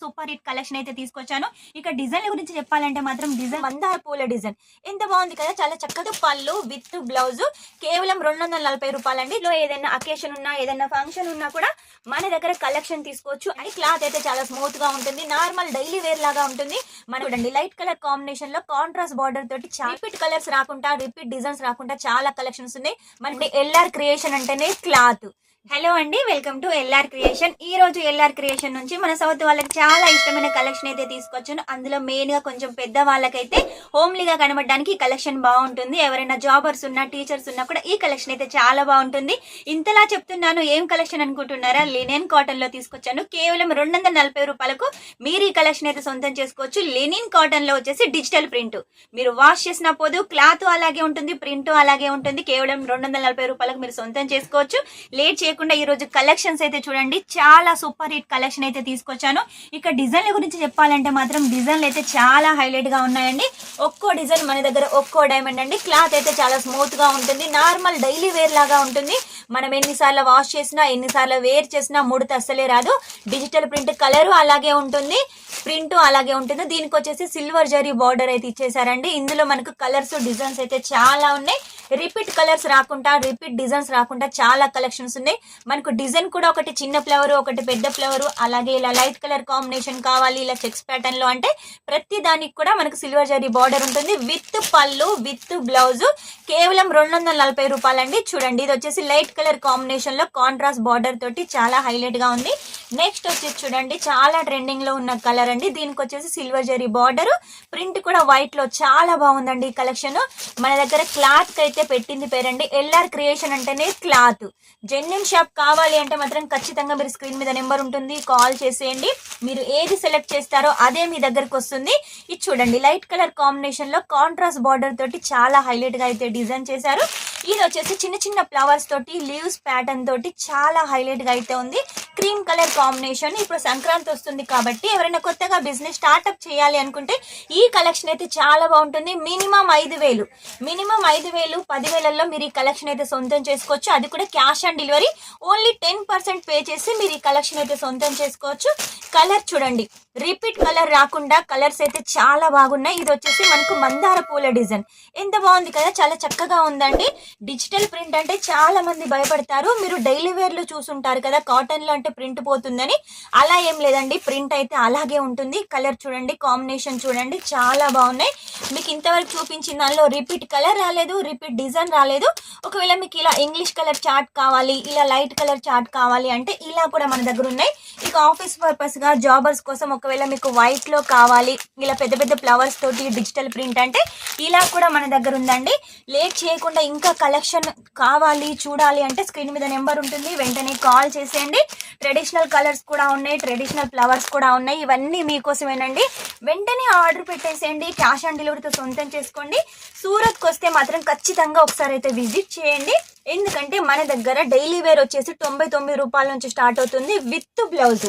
Super hit collection అయితే తీసుకొచ్చాను. ఇక డిజైన్ల గురించి చెప్పాలంటే మాత్రం డిజైన్ మందార పూల డిజైన్ ఎంత బాగుంది కదా, చాలా చక్కగా పళ్ళు విత్ బ్లౌజ్ కేవలం 240 రూపాయలండి. ఇందులో ఏదైనా అకేషన్ ఉన్నా ఏదైనా ఫంక్షన్ ఉన్నా కూడా మన దగ్గర కలెక్షన్ తీసుకోవచ్చు. అది క్లాత్ అయితే చాలా స్మూత్ గా ఉంటుంది, నార్మల్ డైలీ వేర్ లాగా ఉంటుంది. మనం చూడండి లైట్ కలర్ కాంబినేషన్ లో కాంట్రాస్ట్ బార్డర్ తోటి రిపీట్ కలర్స్ రాకుండా రిపీట్ డిజైన్స్ రాకుండా చాలా కలెక్షన్స్ ఉన్నాయి. మనకి ఎల్ఆర్ క్రియేషన్ అంటేనే క్లాత్. హలో అండి, వెల్కమ్ టు ఎల్ఆర్ క్రియేషన్. ఈ రోజు ఎల్ఆర్ క్రియేషన్ నుంచి మన సౌత్ వాళ్ళకి చాలా ఇష్టమైన కలెక్షన్ అయితే తీసుకొచ్చాను. అందులో మెయిన్ గా కొంచెం పెద్ద వాళ్ళకైతే హోమ్లీగా కనబడడానికి ఈ కలెక్షన్ బాగుంటుంది. ఎవరైనా జాబర్స్ ఉన్నా టీచర్స్ ఉన్నా కూడా ఈ కలెక్షన్ అయితే చాలా బాగుంటుంది. ఇంతలా చెప్తున్నాను, ఏం కలెక్షన్ అనుకుంటున్నారా? లినెన్ కాటన్ లో తీసుకొచ్చాను. కేవలం 240 రూపాయలకు మీరు ఈ కలెక్షన్ అయితే సొంతం చేసుకోవచ్చు. లినెన్ కాటన్ లో వచ్చేసి డిజిటల్ ప్రింట్, మీరు వాష్ చేసిన పోదు క్లాత్ అలాగే ఉంటుంది, ప్రింట్ అలాగే ఉంటుంది. కేవలం 240 రూపాయలకు మీరు సొంతం చేసుకోవచ్చు. లేట్ చేయకుండా ఈ రోజు కలెక్షన్స్ అయితే చూడండి, చాలా సూపర్ హిట్ కలెక్షన్ అయితే తీసుకొచ్చాను. ఇక డిజైన్ల గురించి చెప్పాలంటే మాత్రం డిజైన్లు అయితే చాలా హైలైట్ గా ఉన్నాయండి. ఒక్కో డిజైన్ మన దగ్గర ఒక్కో డైమండ్ అండి. క్లాత్ అయితే చాలా స్మూత్ గా ఉంటుంది, నార్మల్ డైలీ వేర్ లాగా ఉంటుంది. మనం ఎన్నిసార్లు వాష్ చేసినా ఎన్నిసార్లు వేర్ చేసినా ముడత అస్సలే రాదు. డిజిటల్ ప్రింట్ కలరు అలాగే ఉంటుంది, ప్రింట్ అలాగే ఉంటుంది. దీనికి వచ్చేసి సిల్వర్ జరీ బార్డర్ అయితే ఇచ్చేసారండి. ఇందులో మనకు కలర్స్ డిజైన్స్ అయితే చాలా ఉన్నాయి. రిపీట్ కలర్స్ రాకుండా రిపీట్ డిజైన్స్ రాకుండా చాలా కలెక్షన్స్ ఉన్నాయి. మనకు డిజైన్ కూడా ఒకటి చిన్న ఫ్లవర్ ఒకటి పెద్ద ఫ్లవర్, అలాగే ఇలా లైట్ కలర్ కాంబినేషన్ కావాలి ఇలా చెక్స్ ప్యాటర్న్ లో అంటే ప్రతి దానికి కూడా మనకు సిల్వర్ జరీ బార్డర్ ఉంటుంది. విత్ పళ్ళు విత్ బ్లౌజ్ కేవలం 240 రూపాయలండి. చూడండి, ఇది వచ్చేసి లైట్ కలర్ కాంబినేషన్ లో కాంట్రాస్ట్ బార్డర్ తోటి చాలా హైలైట్ గా ఉంది. నెక్స్ట్ వచ్చేసి చూడండి, చాలా ట్రెండింగ్ లో ఉన్న కలర్ అండి. దీనికి వచ్చేసి సిల్వర్ జరీ బార్డర్, ప్రింట్ కూడా వైట్ లో చాలా బాగుందండి ఈ కలెక్షన్. మన దగ్గర క్లాత్ కి అయితే పెట్టింది పేరండి ఎల్ఆర్ క్రియేషన్ అంటేనే క్లాత్. జెన్యున్ షాప్ కావాలి అంటే మాత్రం ఖచ్చితంగా మీరు స్క్రీన్ మీద నెంబర్ ఉంటుంది, కాల్ చేసేయండి. మీరు ఏది సెలెక్ట్ చేస్తారో అదే మీ దగ్గరకు వస్తుంది. ఇది చూడండి, లైట్ కలర్ కాంబినేషన్ లో కాంట్రాస్ట్ బార్డర్ తోటి చాలా హైలైట్ గా అయితే డిజైన్ చేశారు. ఇది వచ్చేసి చిన్న చిన్న ఫ్లవర్స్ తోటి లీవ్స్ ప్యాటర్న్ తోటి చాలా హైలైట్ గా అయితే ఉంది. Cream colour combination. ఇప్పుడు సంక్రాంతి వస్తుంది కాబట్టి ఎవరైనా కొత్తగా బిజినెస్ స్టార్ట్అప్ చేయాలి అనుకుంటే ఈ కలెక్షన్ అయితే చాలా బాగుంటుంది. మినిమం 5,000 10,000లో మీరు ఈ కలెక్షన్ అయితే సొంతం చేసుకోవచ్చు. అది కూడా cash on delivery. Only 10% pay చేసి మీరు ఈ కలెక్షన్ అయితే సొంతం చేసుకోవచ్చు. కలర్ చూడండి, రిపీట్ కలర్ రాకుండా కలర్స్ అయితే చాలా బాగున్నాయి. ఇది వచ్చేసి మనకు మందార పూల డిజైన్ ఎంత బాగుంది కదా, చాలా చక్కగా ఉందండి. డిజిటల్ ప్రింట్ అంటే చాలా మంది భయపడతారు. మీరు డైలీ వేర్ లో చూసుంటారు కదా కాటన్ లో అంటే ప్రింట్ పోతుందని, అలా ఏం లేదండి, ప్రింట్ అయితే అలాగే ఉంటుంది. కలర్ చూడండి, కాంబినేషన్ చూడండి, చాలా బాగున్నాయి. మీకు ఇంతవరకు చూపించిన దానిలో రిపీట్ కలర్ రాలేదు, రిపీట్ డిజైన్ రాలేదు. ఒకవేళ మీకు ఇలా ఇంగ్లీష్ కలర్ చార్ట్ కావాలి, ఇలా లైట్ కలర్ చార్ట్ కావాలి అంటే ఇలా కూడా మన దగ్గర ఉన్నాయి. ఇక ఆఫీస్ పర్పస్ గా జాబర్స్ కోసం ఒకవేళ మీకు వైట్ లో కావాలి, ఇలా పెద్ద పెద్ద ఫ్లవర్స్ తోటి డిజిటల్ ప్రింట్ అంటే ఇలా కూడా మన దగ్గర ఉందండి. లేట్ చేయకుండా ఇంకా కలెక్షన్ కావాలి చూడాలి అంటే స్క్రీన్ మీద నెంబర్ ఉంటుంది, వెంటనే కాల్ చేసేయండి. ట్రెడిషనల్ కలర్స్ కూడా ఉన్నాయి, ట్రెడిషనల్ ఫ్లవర్స్ కూడా ఉన్నాయి. ఇవన్నీ మీకోసమేనండి. వెంటనే ఆర్డర్ పెట్టేసేయండి, క్యాష్ ఆన్ డెలివరీతో సొంతం చేసుకోండి. సూరత్కి వస్తే మాత్రం ఖచ్చితంగా ఒకసారి అయితే విజిట్ చేయండి. ఎందుకంటే మన దగ్గర డైలీ వేర్ వచ్చేసి 99 రూపాయల నుంచి స్టార్ట్ అవుతుంది విత్ బ్లౌజ్.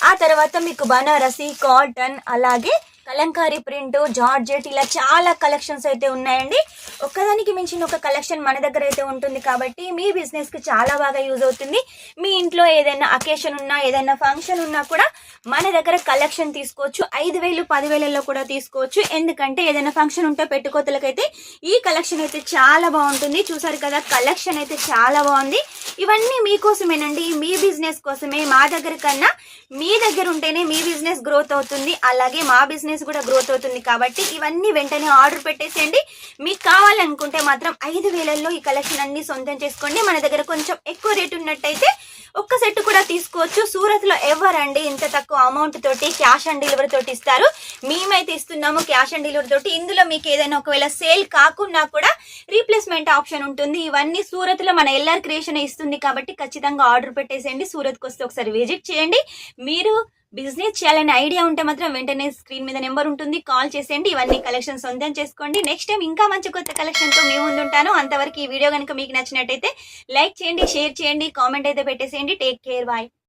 ఆ తర్వాత మీకు బనారసి, కాటన్, అలాగే కలంకారీ ప్రింట్, జార్జెట్, ఇలా చాలా కలెక్షన్స్ అయితే ఉన్నాయండి. ఒక్కదానికి మించిన ఒక కలెక్షన్ మన దగ్గర అయితే ఉంటుంది కాబట్టి మీ బిజినెస్ కి చాలా బాగా యూజ్ అవుతుంది. మీ ఇంట్లో ఏదైనా అకేషన్ ఉన్నా ఏదైనా ఫంక్షన్ ఉన్నా కూడా మన దగ్గర కలెక్షన్ తీసుకోవచ్చు. 5,000 10,000లో కూడా తీసుకోవచ్చు. ఎందుకంటే ఏదైనా ఫంక్షన్ ఉంటే పెట్టుకోతలకైతే ఈ కలెక్షన్ అయితే చాలా బాగుంటుంది. చూసారు కదా, కలెక్షన్ అయితే చాలా బాగుంది. ఇవన్నీ మీకోసమేనండి, మీ బిజినెస్ కోసమే. మా దగ్గర కన్నా మీ దగ్గర ఉంటేనే మీ బిజినెస్ గ్రోత్ అవుతుంది, అలాగే మా బిజినెస్ కూడా గ్రోత్ అవుతుంది. కాబట్టి ఇవన్నీ వెంటనే ఆర్డర్ పెట్టేసేయండి. మీకు కావాలనుకుంటే మాత్రం 5,000లో ఈ కలెక్షన్ అన్ని సొంతం చేసుకోండి. మన దగ్గర కొంచెం ఎక్కువ రేట్ ఉన్నట్టయితే ఒక్క సెట్ కూడా తీసుకోవచ్చు. సూరత్ లో ఎవరండి ఇంత తక్కువ అమౌంట్ తోటి క్యాష్ ఆన్ డెలివరీ తోటి ఇస్తారు? మేమైతే ఇస్తున్నాము క్యాష్ ఆన్ డెలివరీ తోటి. ఇందులో మీకు ఏదైనా ఒకవేళ సేల్ కాకుండా కూడా రీప్లేస్మెంట్ ఆప్షన్ ఉంటుంది. ఇవన్నీ సూరత్ లో మన ఎల్ఆర్ క్రియేషన్ ఇస్తుంది కాబట్టి ఖచ్చితంగా ఆర్డర్ పెట్టేసేయండి. సూరత్కి వస్తే ఒకసారి విజిట్ చేయండి. మీరు బిజినెస్ చేయాలనే ఐడియా ఉంటే మాత్రం వెంటనే స్క్రీన్ మీద నెంబర్ ఉంటుంది, కాల్ చేసేయండి. ఇవన్నీ కలెక్షన్ సొంతం చేసుకోండి. నెక్స్ట్ టైం ఇంకా మంచి కొత్త కలెక్షన్ తో మీ ముందు ఉంటాను. అంతవరకు ఈ వీడియో కనుక మీకు నచ్చినట్టయితే లైక్ చేయండి, షేర్ చేయండి, కామెంట్ అయితే పెట్టేసేయండి. Take care, bye.